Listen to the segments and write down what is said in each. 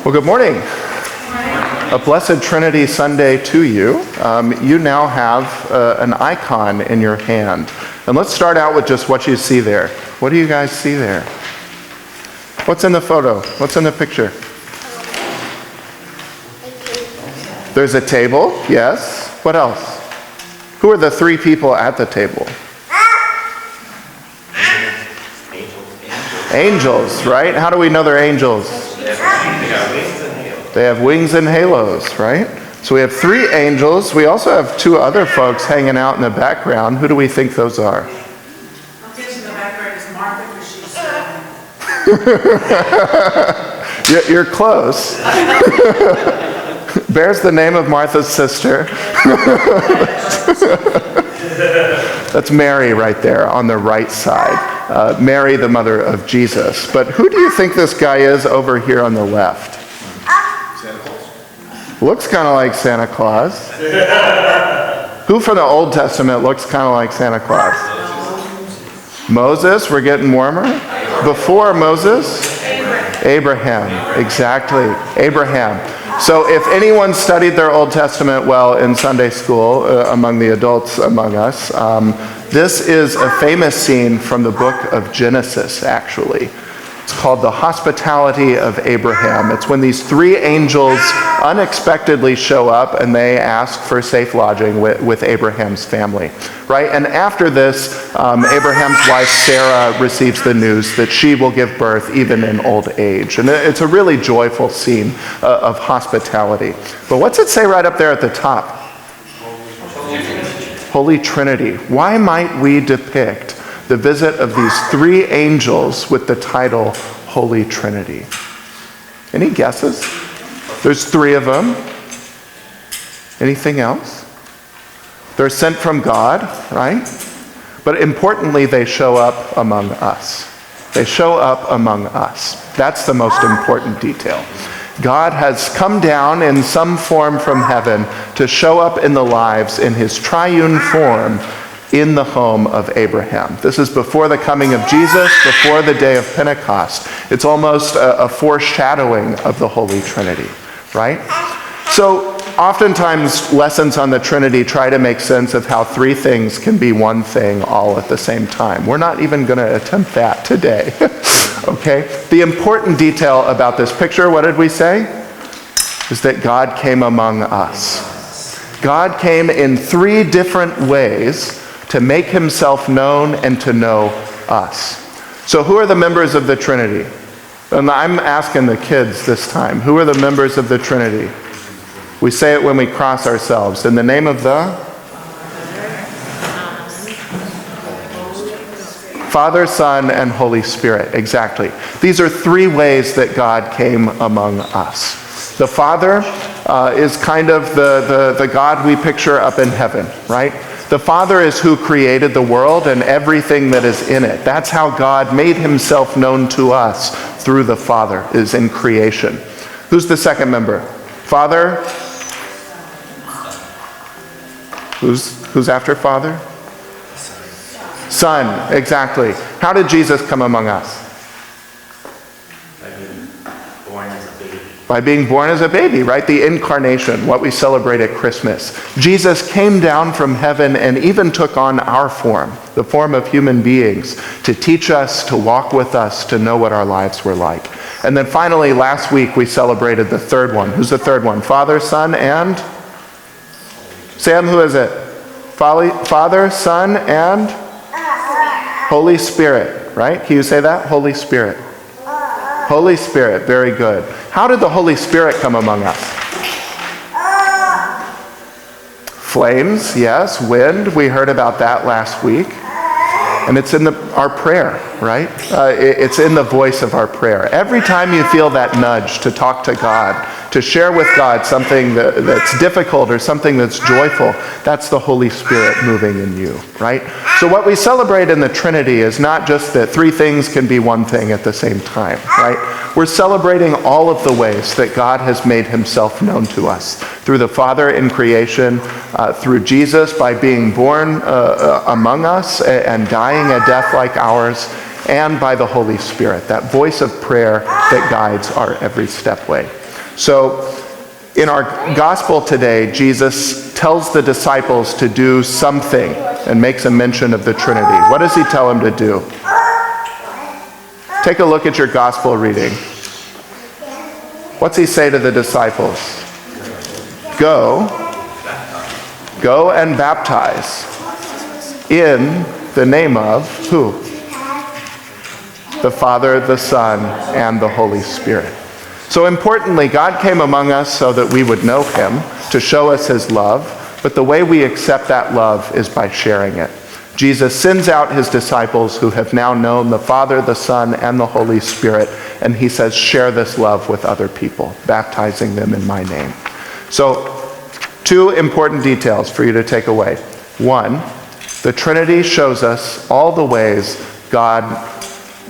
Well, good morning. A blessed Trinity Sunday to you. You now have an icon in your hand. And let's start out with just what you see there. What do you guys see there? What's in the photo? What's in the picture? There's a table, yes. What else? Who are the three people at the table? Angels, right? How do we know they're angels? They have wings and halos, right? So we have three angels. We also have two other folks hanging out in the background. Who do we think those are? I'm guessing the background is Martha because she's You're close. Bears the name of Martha's sister. That's Mary right there on the right side. Mary, the mother of Jesus. But who do you think this guy is over here on the left? Santa Claus. Looks kind of like Santa Claus. Who from the Old Testament looks kind of like Santa Claus? Moses, we're getting warmer. Before Moses? Abraham, exactly. Abraham. So if anyone studied their Old Testament well in Sunday school, among the adults among us, this is a famous scene from the book of Genesis, actually. It's called the hospitality of Abraham. It's when these three angels unexpectedly show up and they ask for safe lodging with Abraham's family, right? And after this, Abraham's wife Sarah receives the news that she will give birth even in old age. And it's a really joyful scene of hospitality. But what's it say right up there at the top? Holy Trinity. Why might we depict the visit of these three angels with the title Holy Trinity? Any guesses? There's three of them. Anything else? They're sent from God, right? But importantly, they show up among us. They show up among us. That's the most important detail. God has come down in some form from heaven to show up in the lives in his triune form in the home of Abraham. This is before the coming of Jesus, before the day of Pentecost. It's almost a foreshadowing of the Holy Trinity, right? So oftentimes lessons on the Trinity try to make sense of how three things can be one thing all at the same time. We're not even going to attempt that today, okay? The important detail about this picture, what did we say? Is that God came among us. God came in three different ways to make himself known and to know us. So who are the members of the Trinity? And I'm asking the kids this time. Who are the members of the Trinity? We say it when we cross ourselves. In the name of the Father, Son, and Holy Spirit. Exactly. These are three ways that God came among us. The Father is kind of the God we picture up in heaven, right? The Father is who created the world and everything that is in it. That's how God made himself known to us through the Father, is in creation. Who's the second member? Father? Who's after Father? Son, exactly. How did Jesus come among us? By being born as a baby, right? The incarnation, what we celebrate at Christmas. Jesus came down from heaven and even took on our form, the form of human beings, to teach us, to walk with us, to know what our lives were like. And then finally, last week, we celebrated the third one. Who's the third one? Father, Son, and? Sam, who is it? Father, Son, and? Holy Spirit, right? Can you say that? Holy Spirit. Holy Spirit, very good. How did the Holy Spirit come among us? Flames, yes. Wind, we heard about that last week. And it's in our prayer, right? It's in the voice of our prayer. Every time you feel that nudge to talk to God, to share with God something that's difficult or something that's joyful, that's the Holy Spirit moving in you, right? So what we celebrate in the Trinity is not just that three things can be one thing at the same time, right? We're celebrating all of the ways that God has made himself known to us. Through the Father in creation, through Jesus by being born among us and dying a death like ours, and by the Holy Spirit, that voice of prayer that guides our every step way. So in our gospel today, Jesus tells the disciples to do something and makes a mention of the Trinity. What does he tell them to do? Take a look at your gospel reading. What's he say to the disciples? Go and baptize in the name of who? The Father, the Son, and the Holy Spirit. So importantly, God came among us so that we would know him, to show us his love, but the way we accept that love is by sharing it. Jesus sends out his disciples who have now known the Father, the Son, and the Holy Spirit, and he says, share this love with other people, baptizing them in my name. So, two important details for you to take away. One, the Trinity shows us all the ways God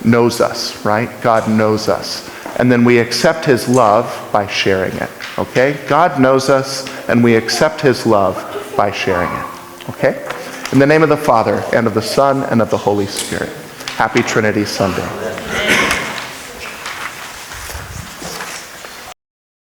knows us, right? God knows us. And then we accept his love by sharing it, okay? God knows us, and we accept his love by sharing it, okay? In the name of the Father, and of the Son, and of the Holy Spirit. Happy Trinity Sunday.